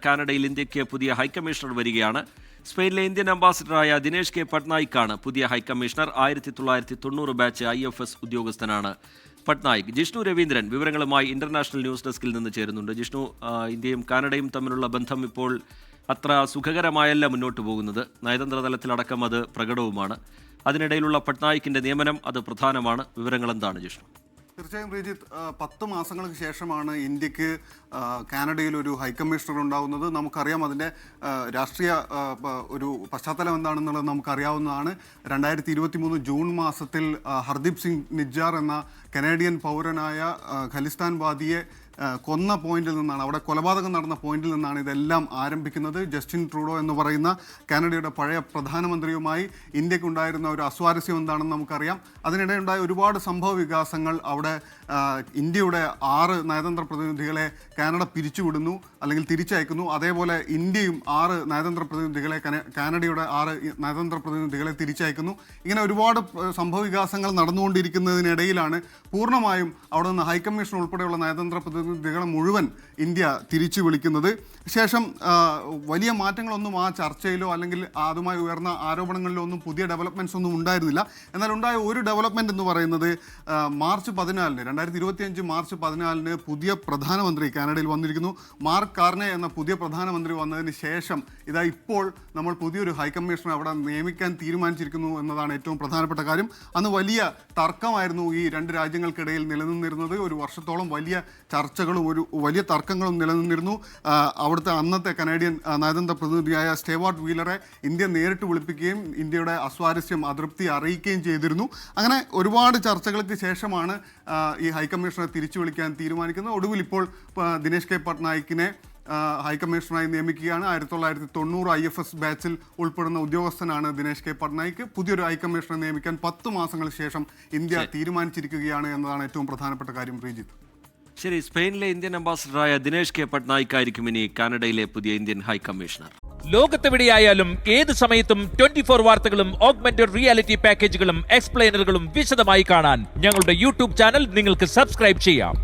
കാനഡയിൽ ഇന്ത്യയ്ക്ക് പുതിയ ഹൈക്കമ്മീഷണർ വരികയാണ്. സ്പെയിനിലെ ഇന്ത്യൻ അംബാസിഡറായ ദിനേഷ് കെ പട്നായിക്കാണ് പുതിയ ഹൈക്കമ്മീഷണർ. 1990 ബാച്ച് IFS ഉദ്യോഗസ്ഥനാണ് പട്നായിക്. ജിഷ്ണു രവീന്ദ്രൻ വിവരങ്ങളുമായി ഇന്റർനാഷണൽ ന്യൂസ് ഡെസ്കിൽ നിന്ന് ചേരുന്നുണ്ട്. ജിഷ്ണു, ഇന്ത്യയും കാനഡയും തമ്മിലുള്ള ബന്ധം ഇപ്പോൾ അത്ര സുഖകരമായല്ല മുന്നോട്ട് പോകുന്നത്. നയതന്ത്ര തലത്തിലടക്കം അത് പ്രകടവുമാണ്. അതിനിടയിലുള്ള പട്നായിക്കിന്റെ നിയമനം അത് പ്രധാനമാണ്. വിവരങ്ങൾ എന്താണ് ജിഷ്ണു? തീർച്ചയായും ശ്രീജിത്ത്, 10 മാസങ്ങൾക്ക് ശേഷമാണ് ഇന്ത്യക്ക് കാനഡയിൽ ഒരു ഹൈക്കമ്മീഷണർ ഉണ്ടാകുന്നത്. നമുക്കറിയാം അതിൻ്റെ രാഷ്ട്രീയ ഒരു പശ്ചാത്തലം എന്താണെന്നുള്ളത് നമുക്കറിയാവുന്നതാണ്. 2023 ജൂൺ മാസത്തിൽ ഹർദീപ് സിംഗ് നിജ്ജാർ എന്ന കനേഡിയൻ പൗരനായ ഖലിസ്ഥാൻ വാദിയെ കൊന്ന പോയിന്റിൽ നിന്നാണ്, അവിടെ കൊലപാതകം നടന്ന പോയിന്റിൽ നിന്നാണ് ഇതെല്ലാം ആരംഭിക്കുന്നത്. ജസ്റ്റിൻ ട്രൂഡോ എന്ന് പറയുന്ന കാനഡയുടെ പഴയ പ്രധാനമന്ത്രിയുമായി ഇന്ത്യക്കുണ്ടായിരുന്ന ഒരു അസ്വാരസ്യം എന്താണെന്ന് നമുക്കറിയാം. അതിനിടെ ഉണ്ടായ ഒരുപാട് സംഭവ വികാസങ്ങൾ. അവിടെ ഇന്ത്യയുടെ 6 നയതന്ത്ര പ്രതിനിധികളെ കാനഡ പിരിച്ചുവിടുന്നു അല്ലെങ്കിൽ തിരിച്ചയക്കുന്നു. അതേപോലെ ഇന്ത്യയും 6 നയതന്ത്ര പ്രതിനിധികളെ കാനഡയുടെ 6 നയതന്ത്ര പ്രതിനിധികളെ തിരിച്ചയക്കുന്നു. ഇങ്ങനെ ഒരുപാട് സംഭവ വികാസങ്ങൾ നടന്നുകൊണ്ടിരിക്കുന്നതിനിടയിലാണ് പൂർണ്ണമായും അവിടെ നിന്ന് ഹൈക്കമ്മീഷൻ ഉൾപ്പെടെയുള്ള നയതന്ത്ര പ്രതിനിധികളെ മുഴുവൻ ഇന്ത്യ തിരിച്ചു വിളിക്കുന്നത്. ശേഷം വലിയ മാറ്റങ്ങളൊന്നും ആ ചർച്ചയിലോ അല്ലെങ്കിൽ അതുമായി ഉയർന്ന ആരോപണങ്ങളിലോ ഒന്നും പുതിയ ഡെവലപ്മെൻറ്റ്സ് ഒന്നും ഉണ്ടായിരുന്നില്ല. എന്നാൽ ഉണ്ടായ ഒരു ഡെവലപ്മെൻറ്റ് എന്ന് പറയുന്നത് മാർച്ച് 14 2025 മാർച്ച് 14 പുതിയ പ്രധാനമന്ത്രി കാനഡയിൽ വന്നിരിക്കുന്നു. മാർക്ക് കാർനെ എന്ന പുതിയ പ്രധാനമന്ത്രി വന്നതിന് ശേഷം ഇതാ ഇപ്പോൾ നമ്മൾ പുതിയൊരു ഹൈക്കമ്മീഷണർ അവിടെ നിയമിക്കാൻ തീരുമാനിച്ചിരിക്കുന്നു എന്നതാണ് ഏറ്റവും പ്രധാനപ്പെട്ട കാര്യം. അന്ന് വലിയ തർക്കമായിരുന്നു ഈ 2 രാജ്യങ്ങൾക്കിടയിൽ നിലനിന്നിരുന്നത്. ഒരു വർഷത്തോളം വലിയ ചർച്ചകളും ഒരു വലിയ തർക്കങ്ങളും നിലനിന്നിരുന്നു. അവിടുത്തെ അന്നത്തെ കനേഡിയൻ നയതന്ത്ര പ്രതിനിധിയായ സ്റ്റേവാർട്ട് വീലറെ ഇന്ത്യ നേരിട്ട് വിളിപ്പിക്കുകയും ഇന്ത്യയുടെ അസ്വാരസ്യം അതൃപ്തി അറിയിക്കുകയും ചെയ്തിരുന്നു. അങ്ങനെ ഒരുപാട് ചർച്ചകൾക്ക് ശേഷമാണ് ഈ ഹൈക്കമ്മീഷണറെ തിരിച്ചു വിളിക്കാൻ തീരുമാനിക്കുന്നത്. ഒടുവിൽ ഇപ്പോൾ ദിനേഷ് കെ പട്നായിക്കിനെ ഹൈക്കമ്മീഷണറായി നിയമിക്കുകയാണ്. 1990 IFS ബാച്ചിൽ ഉൾപ്പെടുന്ന ഉദ്യോഗസ്ഥനാണ് ദിനേഷ് കെ പട്നായിക്. പുതിയൊരു ഹൈക്കമ്മീഷണറെ നിയമിക്കാൻ 10 മാസങ്ങൾക്ക് ശേഷം ഇന്ത്യ തീരുമാനിച്ചിരിക്കുകയാണ് എന്നതാണ് ഏറ്റവും പ്രധാനപ്പെട്ട കാര്യം. ശ്രീജിത്ത്, ശരി, സ്പെയിനിലെ ഇന്ത്യൻ അംബാസിഡറായ ദിനേഷ് കെ പട്നായിക് ആയിരിക്കും ഇനി കാനഡയിലെ പുതിയ ഇന്ത്യൻ ഹൈക്കമ്മീഷണർ. ലോകത്തെവിടെയായാലും ഏത് സമയത്തും 24 വാർത്തകളും ഓഗ്മെന്റഡ് റിയാലിറ്റി പാക്കേജുകളും എക്സ്പ്ലെയിനറുകളും വിശദമായി കാണാൻ ഞങ്ങളുടെ YouTube ചാനൽ നിങ്ങൾക്ക് സബ്സ്ക്രൈബ് ചെയ്യാം.